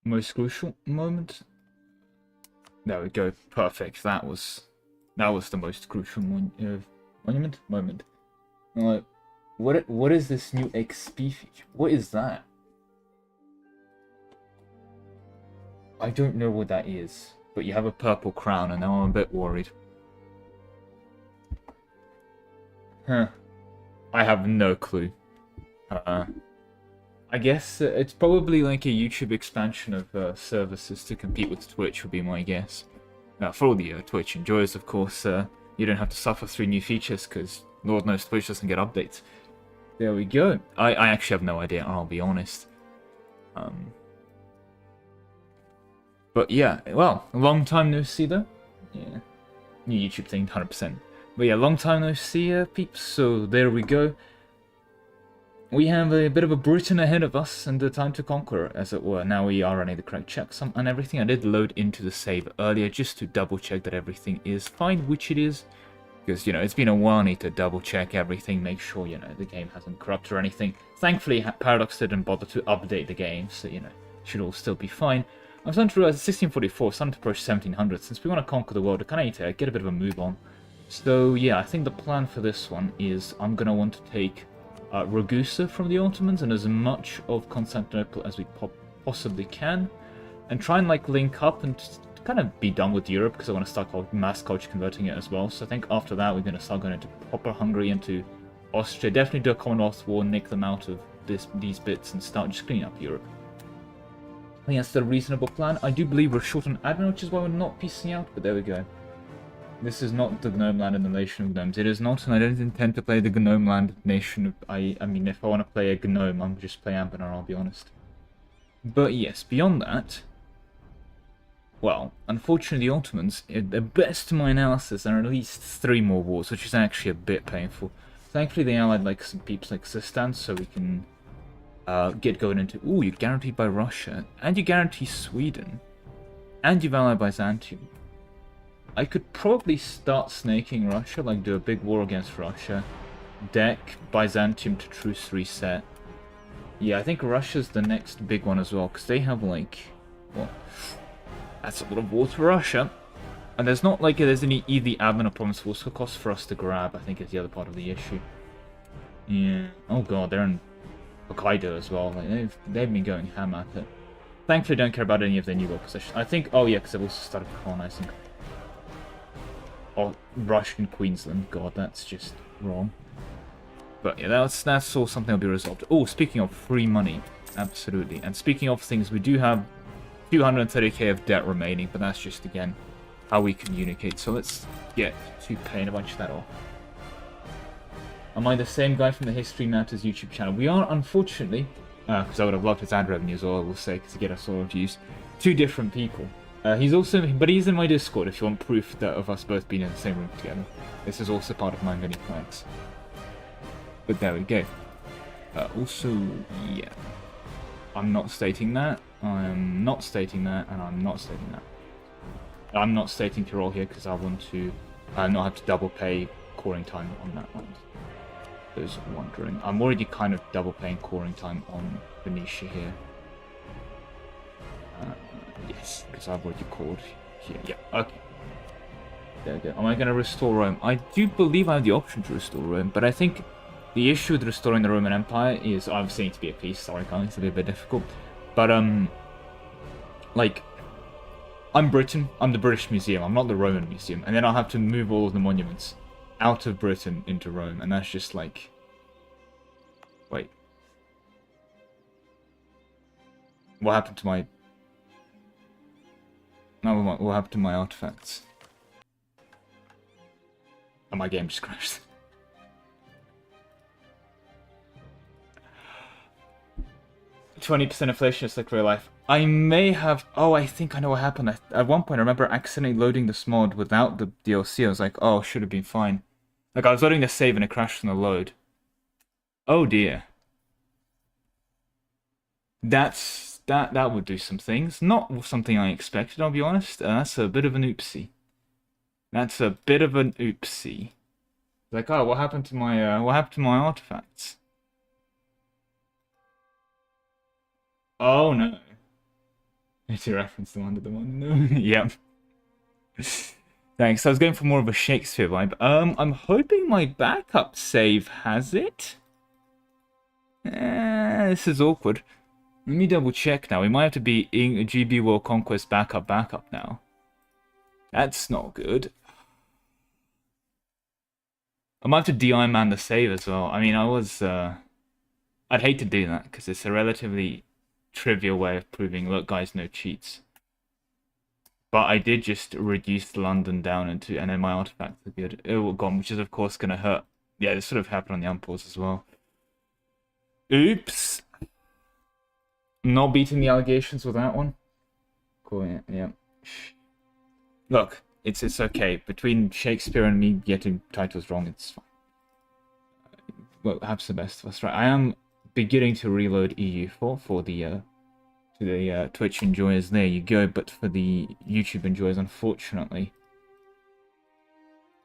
Most crucial moment. There we go. Perfect. That was the most crucial monument moment. Like, what is this new XP feature? What is that? I don't know what that is, but you have a purple crown, and now I'm a bit worried. Huh. I have no clue. I guess it's probably like a YouTube expansion of services to compete with Twitch would be my guess. For all the Twitch enjoyers, of course, you don't have to suffer through new features, because Lord knows Twitch doesn't get updates. There we go. I actually have no idea, I'll be honest. But yeah, well, long time no see though. Yeah, new YouTube thing, 100%. But yeah, long time no see, peeps, so there we go. We have a bit of a Britain ahead of us and the time to conquer, as it were. Now we are running the correct checksum and everything. I did load into the save earlier just to double check that everything is fine, which it is. Because, you know, it's been a while, I need to double check everything, make sure, you know, the game hasn't corrupted or anything. Thankfully, Paradox didn't bother to update the game, so, you know, should all still be fine. I'm starting to realize 1644, starting to approach 1700. Since we want to conquer the world, I kind of need to get a bit of a move on. So, yeah, I think the plan for this one is I'm going to want to take Ragusa from the Ottomans and as much of Constantinople as we possibly can, and try and like link up and kind of be done with Europe, because I want to start mass culture converting it as well. So I think after that we're going to start going into proper Hungary, into Austria, definitely do a Commonwealth war, nick them out of these bits and start just cleaning up Europe. I think that's the reasonable plan. I do believe we're short on admin, which is why we're not piecing out, but there we go. This is not the Gnome Land and the Nation of Gnomes. It is not, and I don't intend to play the Gnome Land Nation of... I mean, if I want to play a Gnome, I'm just play Ambenar, I'll be honest. But yes, beyond that... Well, unfortunately the Ottomans, at the best of my analysis, there are at least 3 more wars, which is actually a bit painful. Thankfully they allied like some peeps like Sistan, so we can get going into... Ooh, you're guaranteed by Russia, and you guarantee Sweden, and you've allied Byzantium. I could probably start snaking Russia, like do a big war against Russia. Deck Byzantium to truce reset. Yeah, I think Russia's the next big one as well, because they have like... Well, that's a lot of war to Russia. And there's not like there's any easy admin or province force cost for us to grab, I think is the other part of the issue. Yeah. Oh god, they're in Hokkaido as well. Like they've been going ham at it. Thankfully don't care about any of their new world positions. I think... Oh yeah, because they've also started colonizing. Oh, Russian Queensland. God, that's just wrong. But yeah, that's all something that'll be resolved. Oh, speaking of free money, absolutely. And speaking of things, we do have 230k of debt remaining, but that's just, again, how we communicate. So let's get to paying a bunch of that off. Am I the same guy from the History Matters YouTube channel? We are, unfortunately, because I would have loved his ad revenue as well, I will say, to get us all views. 2 different people. He's in my Discord if you want proof of us both being in the same room together. This is also part of my mini flags. But there we go. Also, yeah. I'm not stating that. I'm not stating that, and I'm not stating that. I'm not stating Tyrol here because I want to not have to double pay coring time on that one. Those are wondering. I'm already kind of double paying coring time on Venetia here. Yes, because I've already called here. Yeah, okay. There we go. Am I going to restore Rome? I do believe I have the option to restore Rome, but I think the issue with restoring the Roman Empire is obviously need to be a peace. Sorry, guys, it's a bit difficult. But, like, I'm Britain. I'm the British Museum. I'm not the Roman Museum. And then I'll have to move all of the monuments out of Britain into Rome. And that's just like... Wait. What happened to my... No, what happened to my artifacts? Oh, my game just crashed. %20 inflation is like real life. I may have... Oh, I think I know what happened. At one point, I remember accidentally loading this mod without the DLC. I was like, oh, should have been fine. Like, I was loading the save and it crashed on the load. Oh, dear. That would do some things. Not something I expected, I'll be honest. That's a bit of an oopsie. That's a bit of an oopsie. Like, oh, what happened to my artifacts? Oh no. To reference the one to the one. No. Yep. Thanks. I was going for more of a Shakespeare vibe. I'm hoping my backup save has it. This is awkward. Let me double check now. We might have to be in a GB World Conquest backup now. That's not good. I might have to DI man the save as well. I mean, I'd hate to do that because it's a relatively trivial way of proving, look, guys, no cheats. But I did just reduce London down into, and then my artifacts are good. Oh, gone, which is of course going to hurt. Yeah, this sort of happened on the unpause as well. Oops. Not beating the allegations with that one. Cool, yeah. Look, it's okay. Between Shakespeare and me getting titles wrong, it's fine. Well, perhaps the best of us, right? I am beginning to reload EU4 for the to the Twitch enjoyers. There you go. But for the YouTube enjoyers, unfortunately,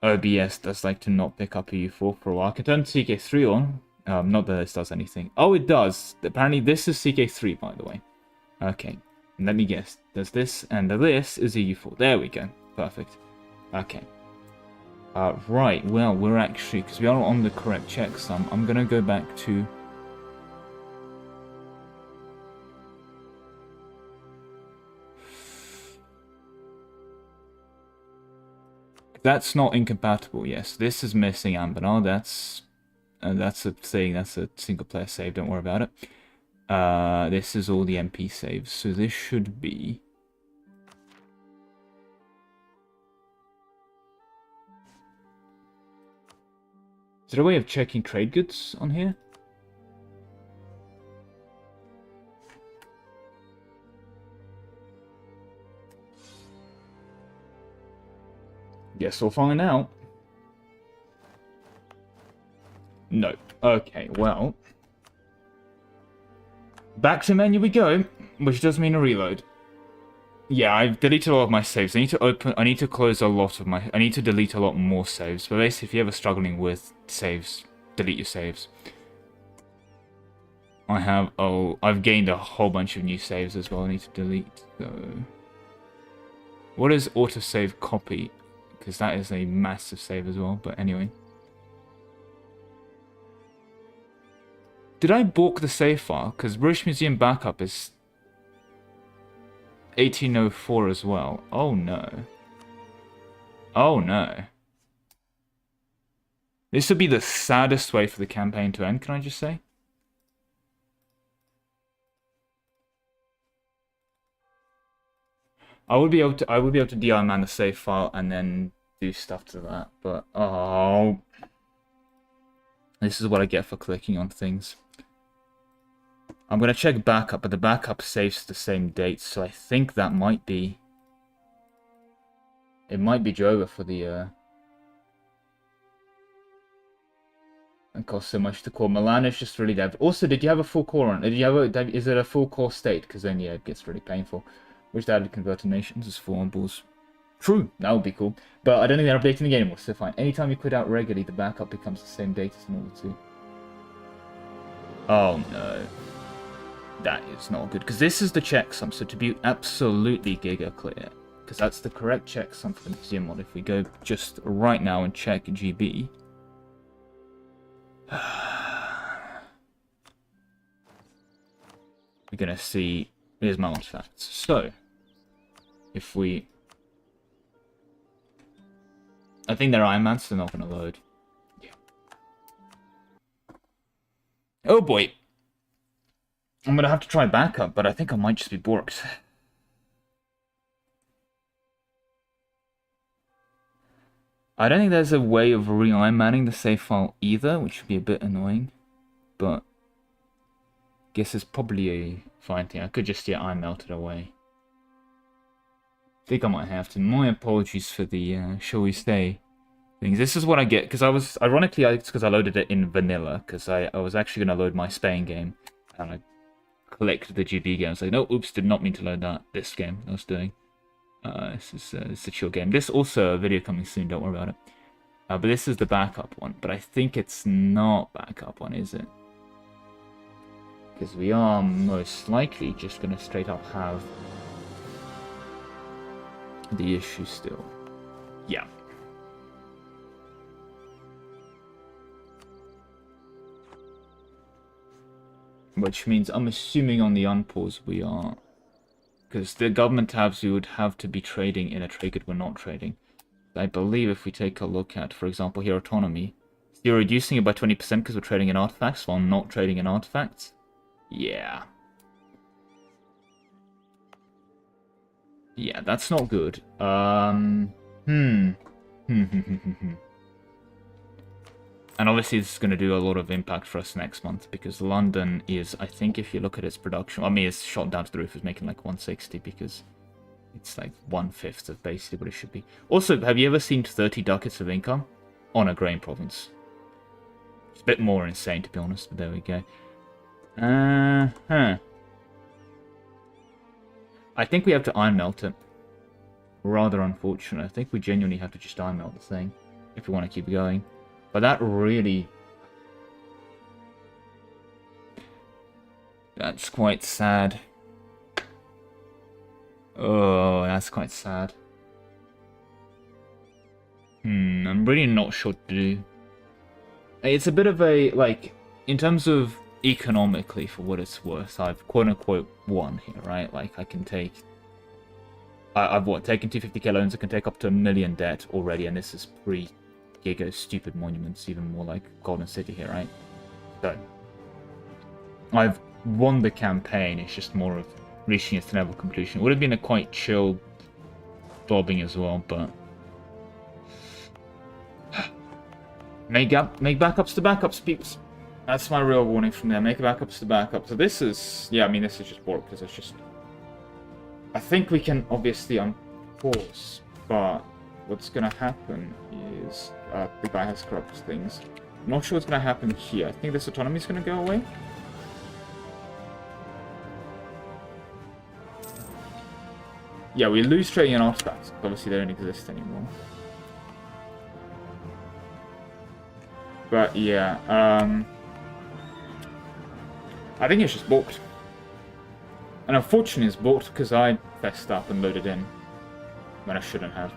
OBS does like to not pick up EU4 for a while. I can turn CK3 on. Not that this does anything. Oh, it does. Apparently, this is CK3, by the way. Okay, let me guess. There's this, and this is EU4. There we go. Perfect. Okay. Right, well, we're actually, because we are on the correct checksum, I'm going to go back to... That's not incompatible, yes. This is missing Ambanar, that's a thing, that's a single player save, don't worry about it. This is all the MP saves, so this should be... Is there a way of checking trade goods on here? Guess we'll find out. No. Okay, well. Back to menu we go, which does mean a reload. Yeah, I've deleted a lot of my saves. I need to close a lot of my... I need to delete a lot more saves. But basically, if you're ever struggling with saves, delete your saves. I've gained a whole bunch of new saves as well I need to delete. So... What is autosave copy? Because that is a massive save as well, but anyway. Did I balk the save file? Because British Museum backup is 1804 as well. Oh no. Oh no. This would be the saddest way for the campaign to end, can I just say? I would be able to DI man the save file and then do stuff to that, but oh, this is what I get for clicking on things. I'm gonna check backup, but the backup saves the same date, so I think that might be. It might be Jova for the. It costs so much to core. Milan is just really dead. Also, did you have a full core on? Did you have a? Is it a full core state? Because then yeah, it gets really painful. Wish they had converted nations as 4 on balls. True, that would be cool. But I don't think they're updating the game anymore, so fine. Anytime you quit out regularly, the backup becomes the same date as normal too. Oh no. That is not good. Because this is the checksum, so to be absolutely giga clear, because that's the correct checksum for the museum mod. If we go just right now and check GB. We're gonna see, here's my artifacts. So, if we... I think they're Iron Man, so they're not gonna load. Yeah. Oh boy. I'm gonna have to try backup, but I think I might just be borked. I don't think there's a way of re-Iron Manning the save file either, which would be a bit annoying. But guess it's probably a fine thing. I could just get Iron melted away. I think I might have to. My apologies for the shall we say things. This is what I get because I was ironically it's because I loaded it in vanilla because I was actually gonna load my Spain game and I clicked the GB game. I was like, no, oops, did not mean to load that. This game I was doing. This is a chill game. This also a video coming soon. Don't worry about it. But this is the backup one. But I think it's not backup one, is it? Because we are most likely just gonna straight up have the issue still. Yeah. Which means I'm assuming on the unpause we are... Because the government tabs, we would have to be trading in a trade good we're not trading. I believe if we take a look at, for example, here autonomy, you're reducing it by 20% because we're trading in artifacts while not trading in artifacts. Yeah. Yeah, that's not good. And obviously this is going to do a lot of impact for us next month because London is, I think if you look at its production, I mean it's shot down to the roof, it's making like 160 because it's like 1/5 of basically what it should be. Also, have you ever seen 30 ducats of income on a grain province? It's a bit more insane to be honest, but there we go. I think we have to iron melt it. Rather unfortunate. I think we genuinely have to just iron melt the thing if we want to keep going. But that really... That's quite sad. Oh, that's quite sad. I'm really not sure what to do. It's a bit of a, like, in terms of economically, for what it's worth, I've quote-unquote won here, right? Like, I can take... I've what? Taken 250k loans, I can take up to 1 million debt already, and this is pre-Giga stupid monuments, even more like Golden City here, right? So, I've won the campaign, it's just more of reaching its inevitable conclusion. It would have been a quite chill bobbing as well, but... Make backups to backups, peeps. That's my real warning from there. Make backups to backups. So this is... Yeah, I mean, this is just bored because it's just... I think we can obviously unpause, but what's going to happen is the guy has corrupt things. I'm not sure what's going to happen here. I think this autonomy is going to go away. Yeah, we lose trading and artifacts. Obviously, they don't exist anymore. But yeah, I think it's just balked. And unfortunately it's balked because I fessed up and loaded in when I shouldn't have.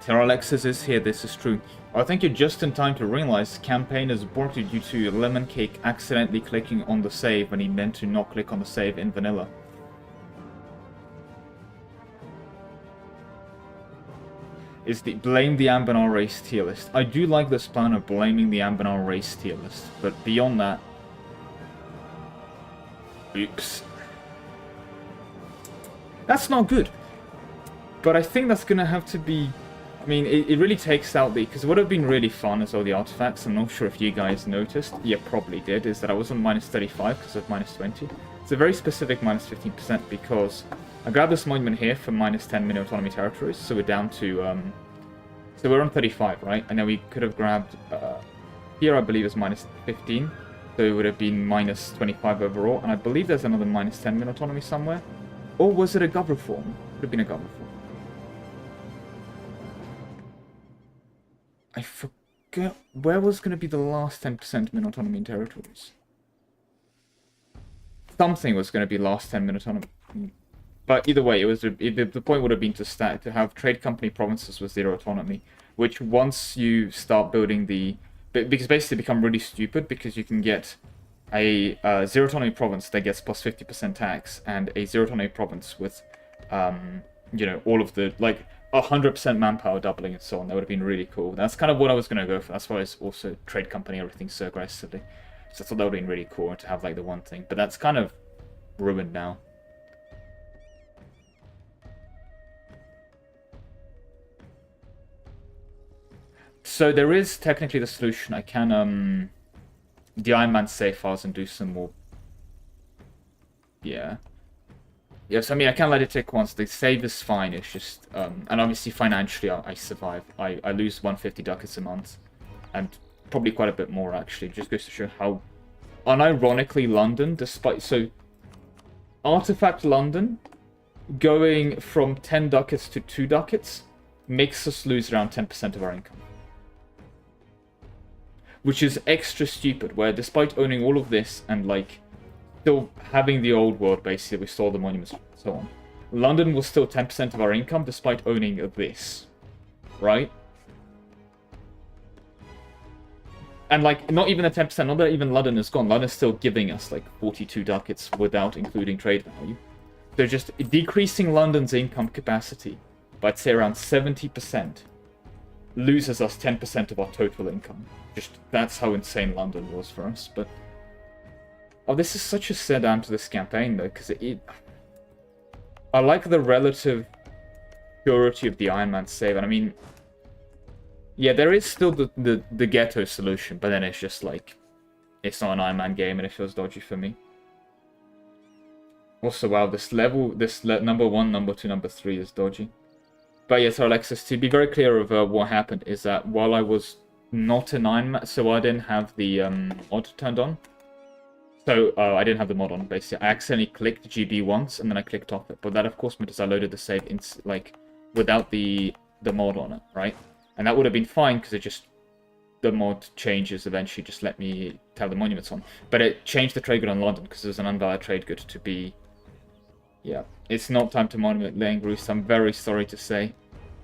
Terralexis is here, this is true. I think you're just in time to realize campaign is balked due to Lemon Cake accidentally clicking on the save when he meant to not click on the save in vanilla. Is the blame the Ambenar race tier list. I do like this plan of blaming the Ambenar race tier list, but beyond that... Oops. That's not good. But I think that's going to have to be... I mean, it really takes out the... Because it would have been really fun as all the artifacts. I'm not sure if you guys noticed. You probably did. Is that I was on minus 35 because of minus 20. It's a very specific minus 15% because... I grabbed this monument here for minus 10 mini autonomy territories, so we're down to, so we're on 35, right? And then we could have grabbed, here I believe is minus 15, so it would have been minus 25 overall, and I believe there's another minus 10 mini autonomy somewhere. Or was it a gov reform? It would have been a gov reform. I forget, where was going to be the last 10% mini autonomy in territories? Something was going to be last 10 mini autonomy. But either way, it was the point would have been to have trade company provinces with 0 autonomy, which once you start building the... Because basically become really stupid, because you can get a 0 autonomy province that gets plus 50% tax, and a 0 autonomy province with, you know, all of the, like, 100% manpower doubling and so on. That would have been really cool. That's kind of what I was going to go for. That's why it's also trade company everything so aggressively. So I thought that would have been really cool to have, like, the one thing. But that's kind of ruined now. So there is technically the solution. I can the Iron Man save files and do some more. Yeah. Yes, I mean I can let it take once. The save is fine. It's just and obviously financially I survive. I lose 150 ducats a month, and probably quite a bit more actually. It just goes to show how unironically London, despite Artifact London going from 10 ducats to 2 ducats makes us lose around 10% of our income. Which is extra stupid, where despite owning all of this and, like, still having the old world, basically. We stole the monuments and so on. London was still 10% of our income, despite owning this. Right? And, like, not even the 10%, not that even London is gone. London's still giving us, like, 42 ducats without including trade value. They're just decreasing London's income capacity by, I'd say, around 70%. Loses us 10% of our total income. Just, that's how insane London was for us, but... Oh, this is such a sedan to this campaign, though, because I like the relative purity of the Iron Man save, and I mean... Yeah, there is still the ghetto solution, but then it's just like... It's not an Iron Man game, and it feels dodgy for me. Also, wow, this number 1, number 2, number 3 is dodgy. But yeah, so Alexis, to be very clear of what happened is that while I was not an Iron Man, so I didn't have the mod turned on. So I didn't have the mod on, basically. I accidentally clicked GB once, and then I clicked off it. But that, of course, meant as I loaded the save without the mod on it, right? And that would have been fine, because it just... The mod changes eventually just let me have the monuments on. But it changed the trade good on London, because there's an unvalid trade good to be... Yeah, it's not time to monument laying roost. I'm very sorry to say,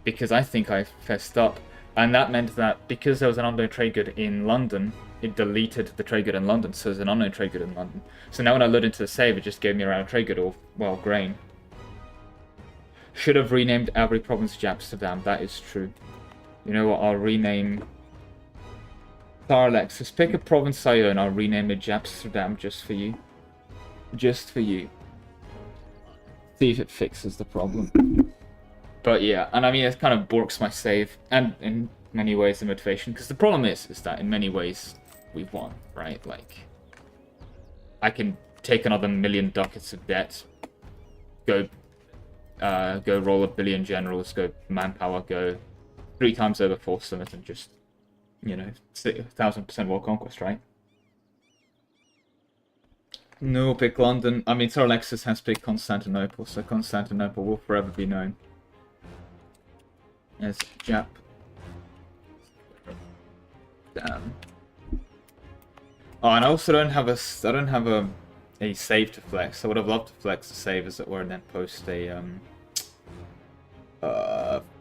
because I think I fessed up. And that meant that because there was an unknown trade good in London, it deleted the trade good in London, so there's an unknown trade good in London. So now when I load into the save, it just gave me a random trade good or, well, grain. Should have renamed every province Japsterdam, that is true. You know what, I'll rename... Alexis, pick a province I own, I'll rename it Japsterdam just for you. Just for you. See if it fixes the problem. But yeah, and I mean, it kind of borks my save, and in many ways the motivation, because the problem is that in many ways we've won, right? Like, I can take another 1,000,000 ducats of debt, go roll 1 billion generals, go manpower, go 3 times over Force Summit, and just, you know, 1,000% world conquest, right? No, pick London. I mean, Sir Alexis has picked Constantinople, so Constantinople will forever be known as Jap. Damn. Oh, and I also don't have a save to flex. I would have loved to flex the save, as it were, and then post a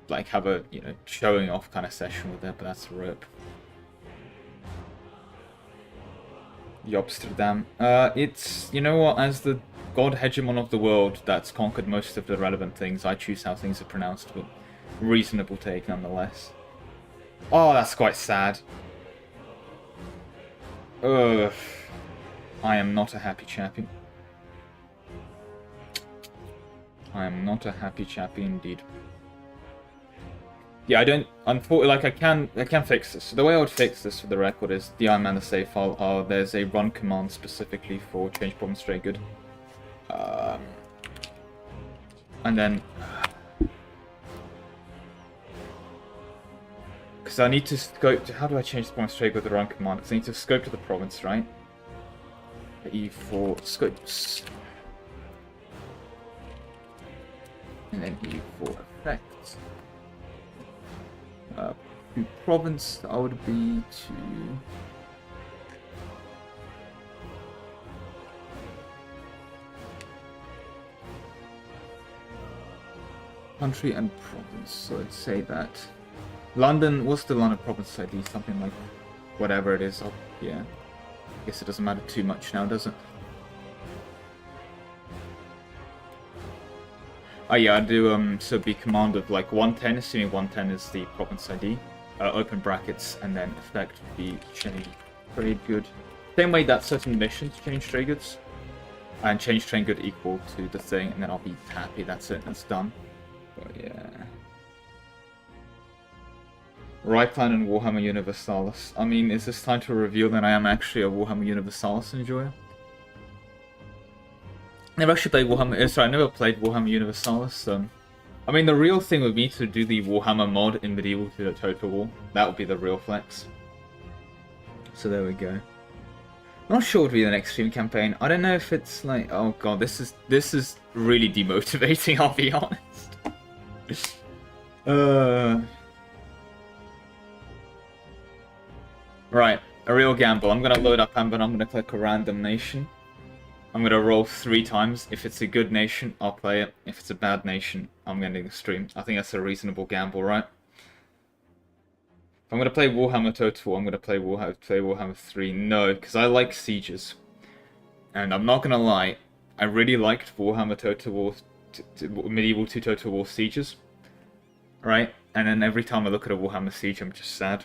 like have a, you know, showing off kind of session with it, but that's a rip. Yobsterdam. It's, you know what, as the god hegemon of the world that's conquered most of the relevant things, I choose how things are pronounced, but reasonable take nonetheless. Oh, that's quite sad. Ugh. I am not a happy chappy. I am not a happy chappy indeed. Yeah, I don't, unfortunately, like, I can fix this. So the way I would fix this, for the record, is the Iron Man the save file. There's a run command specifically for change problems trade good. And then, because I need to scope to, how do I change the province trade with the run command? Because I need to scope to the province, right? E4 scopes. And then E4 effects. To province, that would be to... Country and province, so I'd say that... London, what's the London province ID? Something like whatever it is, yeah. I guess it doesn't matter too much now, does it? Oh yeah, I do, so be command of like 110, assuming 110 is the province ID, open brackets, and then effect would be change trade good. Same way that certain missions change trade goods, and change trade good equal to the thing, and then I'll be happy, that's it, that's done. But yeah. Reichland and Warhammer Universalis. I mean, is this time to reveal that I am actually a Warhammer Universalis enjoyer? Never actually played Warhammer. Sorry, I never played Warhammer Universalis. I mean, the real thing would be to do the Warhammer mod in Medieval to the Total War. That would be the real flex. So there we go. I'm not sure what would be the next stream campaign. I don't know if it's like, oh god, this is really demotivating. I'll be honest. Right, a real gamble. I'm gonna load up Amber and I'm gonna click a random nation. I'm gonna roll 3 times. If it's a good nation, I'll play it. If it's a bad nation, I'm ending the stream. I think that's a reasonable gamble, right? If I'm gonna play Warhammer Total War, I'm gonna play Warhammer 3. No, because I like sieges. And I'm not gonna lie, I really liked Warhammer Total War, Medieval 2 Total War sieges. Right? And then every time I look at a Warhammer siege, I'm just sad.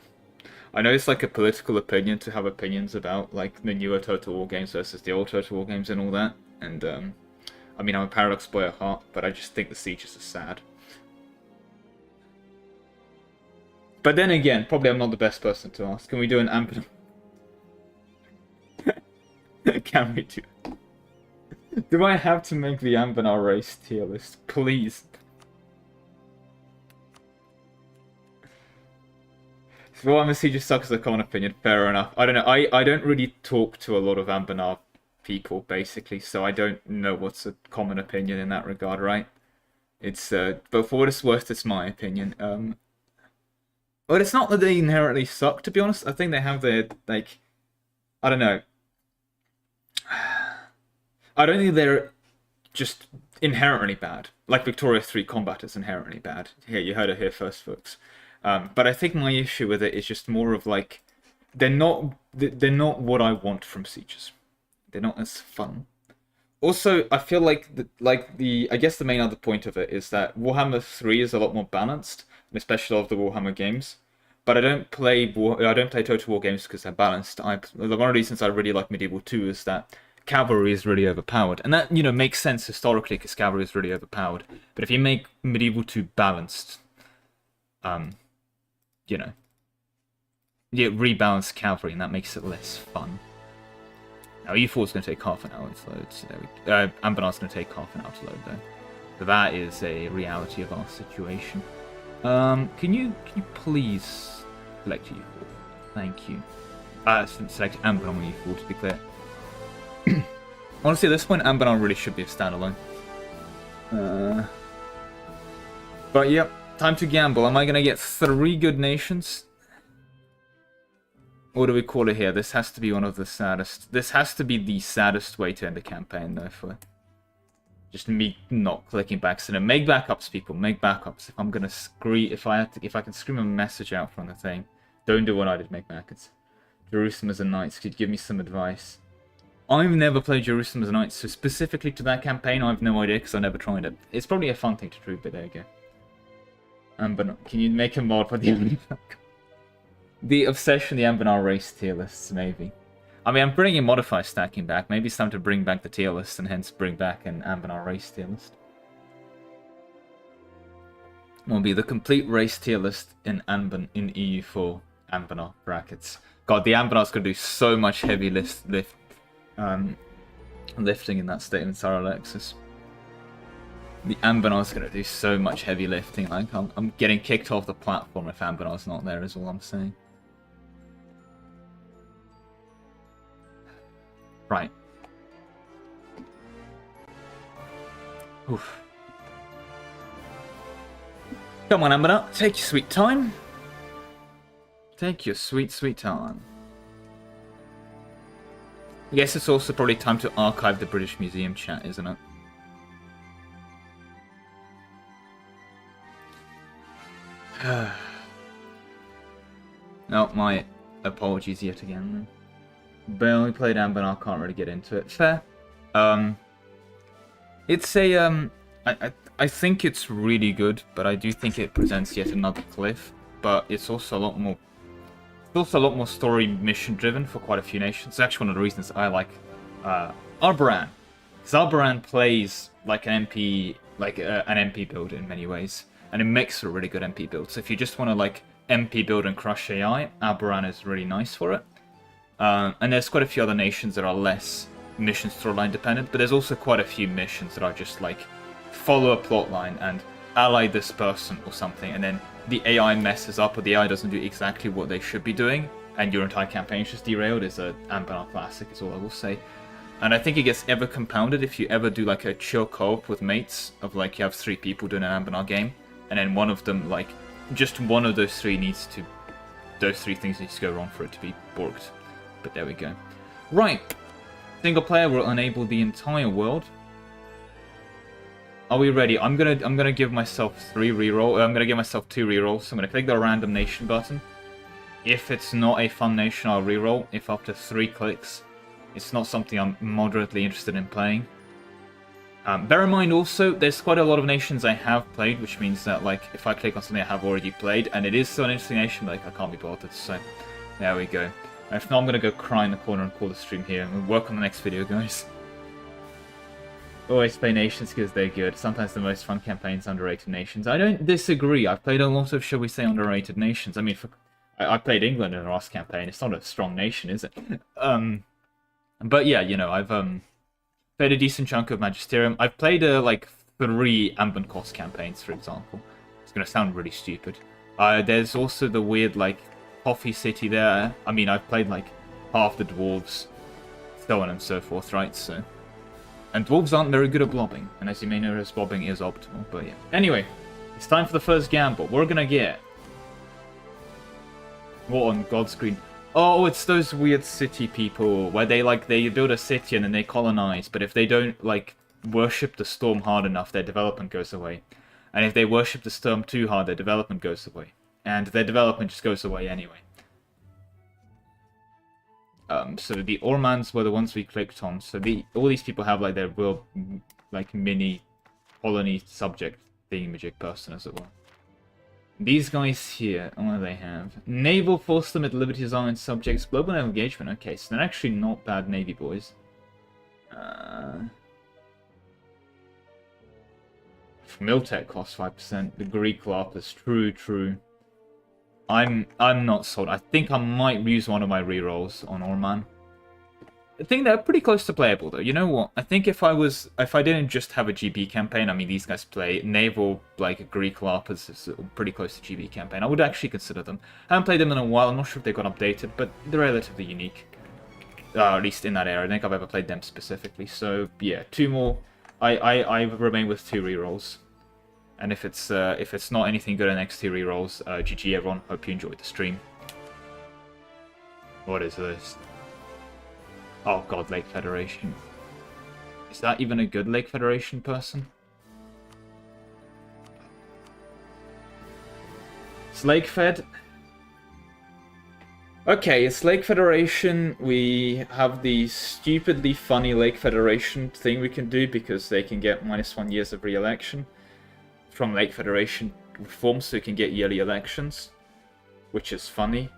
I know it's like a political opinion to have opinions about like the newer Total War games versus the old Total War games and all that. And I mean, I'm a Paradox boy at heart, but I just think the sieges are sad. But then again, probably I'm not the best person to ask. Can we do an Amp? Can we do? Do I have to make the Ambenar race tier list? Please. Warhammer Siege sucks as a common opinion. Fair enough. I don't know. I don't really talk to a lot of Ambenar people, basically, so I don't know what's a common opinion in that regard, right? It's but for what it's worth, it's my opinion. But it's not that they inherently suck, to be honest. I think they have their, like, I don't know. I don't think they're just inherently bad. Like Victoria 3 Combat is inherently bad. Here, you heard it here first, folks. But I think my issue with it is just more of like, they're not what I want from sieges. They're not as fun. Also, I feel like I guess the main other point of it is that Warhammer 3 is a lot more balanced, and especially all of the Warhammer games. But I don't play Total War games because they're balanced. One of the reasons I really like Medieval 2 is that cavalry is really overpowered, and that makes sense historically because cavalry is really overpowered. But if you make Medieval 2 balanced, you rebalance cavalry, and that makes it less fun. Now, E4 is going to take half an hour to load. So Ambenar's going to take half an hour to load, though. So that is a reality of our situation. Can you please select E4? Thank you. Select Ambenar on E4, to be clear. Honestly, at this point, Ambenar really should be a standalone. But yep, time to gamble. Am I going to get 3 good nations? What do we call it here? This has to be one of the saddest. This has to be the saddest way to end a campaign, though, for just me not clicking back. So make backups, people. Make backups. If I'm gonna scream, if I can scream a message out from the thing, don't do what I did. Make backups. Jerusalem as a Knights. Could you give me some advice? I've never played Jerusalem as a Knights, so specifically to that campaign, I have no idea because I never tried it. It's probably a fun thing to do, but there you go. But can you make a mod for the the Obsession, the Ambenar race tier lists, maybe. I mean, I'm bringing Modify stacking back. Maybe it's time to bring back the tier list and hence bring back an Ambenar race tier list. Will be the complete race tier list in EU4 Ambenar brackets. God, the Ambenar's gonna do so much heavy lifting in that state of Tsar Alexis. The Ambenar's gonna do so much heavy lifting. Like I'm getting kicked off the platform if Ambenar's not there. Is all I'm saying. Right. Oof. Come on, Ambenar. Take your sweet time. Take your sweet, sweet time. I guess it's also probably time to archive the British Museum chat, isn't it? No, my apologies yet again. Barely played Ambenar, can't really get into it. Fair. It's a I think it's really good, but I do think it presents yet another cliff. But it's also a lot more. It's also a lot more story mission driven for quite a few nations. It's actually one of the reasons I like Arboran, because Arboran plays like an MP, an MP build in many ways, and it makes a really good MP build. So if you just want to like MP build and crush AI, Arboran is really nice for it. And there's quite a few other nations that are less mission storyline dependent, but there's also quite a few missions that are just like follow a plotline and ally this person or something, and then the AI messes up or the AI doesn't do exactly what they should be doing, and your entire campaign is just derailed. Is a Ambenar classic, is all I will say. And I think it gets ever compounded if you ever do like a chill co-op with mates of like you have 3 people doing an Ambenar game, and then one of them, like just one of those 3 those 3 things need to go wrong for it to be borked. But there we go. Right. Single player will enable the entire world. Are we ready? I'm gonna give myself 3 reroll. I'm gonna give myself 2 rerolls. So I'm gonna click the random nation button. If it's not a fun nation, I'll reroll. If after 3 clicks, it's not something I'm moderately interested in playing. Bear in mind also, there's quite a lot of nations I have played, which means that like if I click on something I have already played, and it is still an interesting nation, like I can't be bothered. So there we go. If not, I'm gonna go cry in the corner and call the stream here, and we'll work on the next video, guys. Always play nations because they're good. Sometimes the most fun campaigns, underrated nations. I don't disagree. I've played a lot of, shall we say, underrated nations. I mean, I played England in the last campaign. It's not a strong nation, is it? But yeah, you know, I've played a decent chunk of Magisterium. I've played like 3 Ambient Cost campaigns, for example. It's gonna sound really stupid. There's also the weird like Coffee City there. I mean, I've played like half the dwarves, so on and so forth, right? So, and dwarves aren't very good at blobbing, and as you may notice, blobbing is optimal. But yeah. Anyway, it's time for the first gamble. We're gonna get what on God's green? Oh, it's those weird city people where they build a city and then they colonize. But if they don't like worship the storm hard enough, their development goes away. And if they worship the storm too hard, their development goes away. And their development just goes away anyway. So the Ormans were the ones we clicked on. So all these people have like their real like mini colony subject thingamajig person, as it were. These guys here, what do they have? Naval Force Limit Liberties Island Subjects, Global Engagement. Okay, so they're actually not bad Navy boys. Miltech costs 5%. The Greek Lapis, true. I'm not sold. I think I might use one of my rerolls on Orman. I think they're pretty close to playable though. You know what? I think if I didn't just have a GB campaign, I mean these guys play naval like Greek Lapis is pretty close to GB campaign. I would actually consider them. I haven't played them in a while. I'm not sure if they got updated, but they're relatively unique. At least in that area. I don't think I've ever played them specifically. So yeah, 2 more. I remain with 2 rerolls. And if it's not anything good in the next 2 rerolls, GG everyone. Hope you enjoyed the stream. What is this? Oh god, Lake Federation. Is that even a good Lake Federation person? It's Lake Fed. Okay, it's Lake Federation. We have the stupidly funny Lake Federation thing we can do because they can get -1 years of re-election from Lake Federation reform, so you can get yearly elections, which is funny.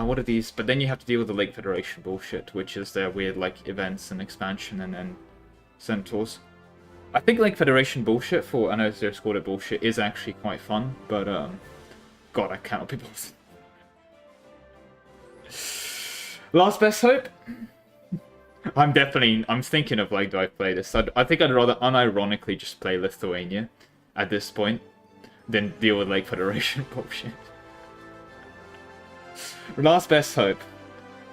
What are these? But then you have to deal with the Lake Federation bullshit, which is their weird like events and expansion and then centaurs. I think Lake Federation bullshit for, I know they're called it bullshit, is actually quite fun, but god, I cannot be bothered. Last best hope? I'm thinking of like, do I play this? I think I'd rather unironically just play Lithuania at this point than deal with Lake Federation bullshit. Last best hope.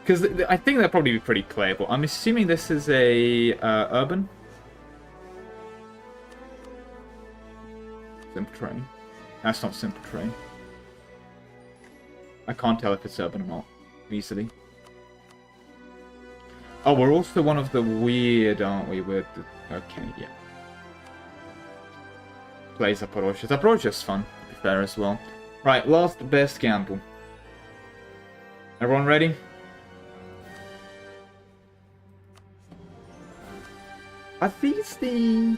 Because I think that'll probably be pretty playable. I'm assuming this is a urban. Simple terrain. That's not simple terrain. I can't tell if it's urban or not easily. Oh, we're also one of the weird, aren't we? We're okay, yeah. Play Zaporozhye. Zaporozhye's fun, to be fair as well. Right, last best gamble. Everyone ready? Are these the...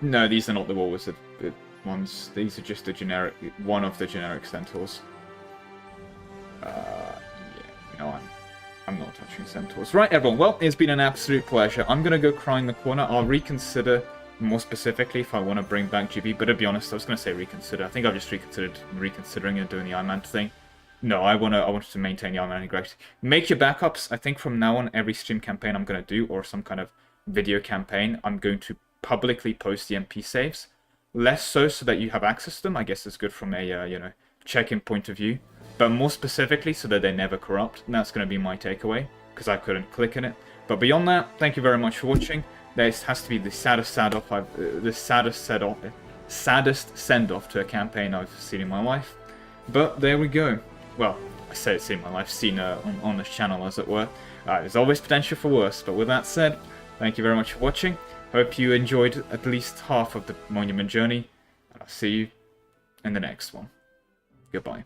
No, these are not the War Wizard ones. These are just the generic... one of the generic centaurs. Yeah, no, I'm not touching centaurs. Right, everyone. Well, it's been an absolute pleasure. I'm going to go cry in the corner. I'll reconsider more specifically if I want to bring back GB. But to be honest, I was going to say reconsider. I think I've just reconsidering and doing the Iron Man thing. No, I wanted to maintain the Iron Man integrity. Make your backups. I think from now on, every stream campaign I'm going to do, or some kind of video campaign, I'm going to publicly post the MP saves. Less so that you have access to them. I guess it's good from a, you know, check-in point of view. But more specifically, so that they never corrupt. And that's going to be my takeaway, because I couldn't click in it. But beyond that, thank you very much for watching. This has to be the saddest send-off to a campaign I've seen in my life. But there we go. well, I say it's seen my life, seen on this channel, as it were. There's always potential for worse, but with that said, thank you very much for watching. Hope you enjoyed at least half of the Monument journey, and I'll see you in the next one. Goodbye.